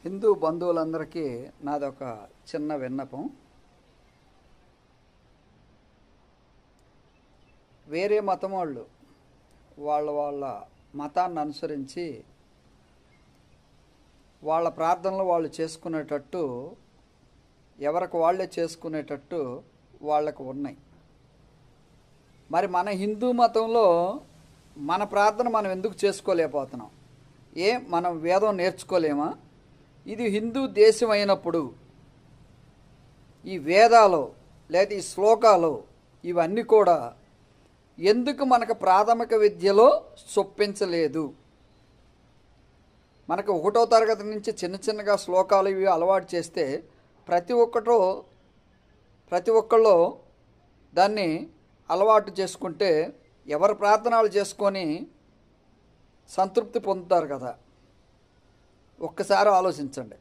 హిందూ బంధువులందరికీ నాదొక చిన్న విన్నపం. వేరే మతం వాళ్ళు వాళ్ళ మతాన్ని అనుసరించి వాళ్ళ ప్రార్థనలు వాళ్ళు చేసుకునేటట్టు, ఎవరికి వాళ్ళే చేసుకునేటట్టు వాళ్ళకు ఉన్నాయి. మరి మన హిందూ మతంలో మన ప్రార్థన మనం ఎందుకు చేసుకోలేకపోతున్నాం? మనం వేదం నేర్చుకోలేమా? ఇది హిందూ దేశం అయినప్పుడు ఈ వేదాలు లేదా ఈ శ్లోకాలు ఇవన్నీ కూడా ఎందుకు మనకు ప్రాథమిక విద్యలో చొప్పించలేదు? మనకు 1వ తరగతి నుంచి చిన్నగా శ్లోకాలు ఇవి అలవాటు చేస్తే ప్రతి ఒక్కళ్ళు దాన్ని అలవాటు చేసుకుంటే ఎవరి ప్రార్థనలు చేసుకొని సంతృప్తి పొందుతారు కదా. ఒక్కసారి ఆలోచించండి.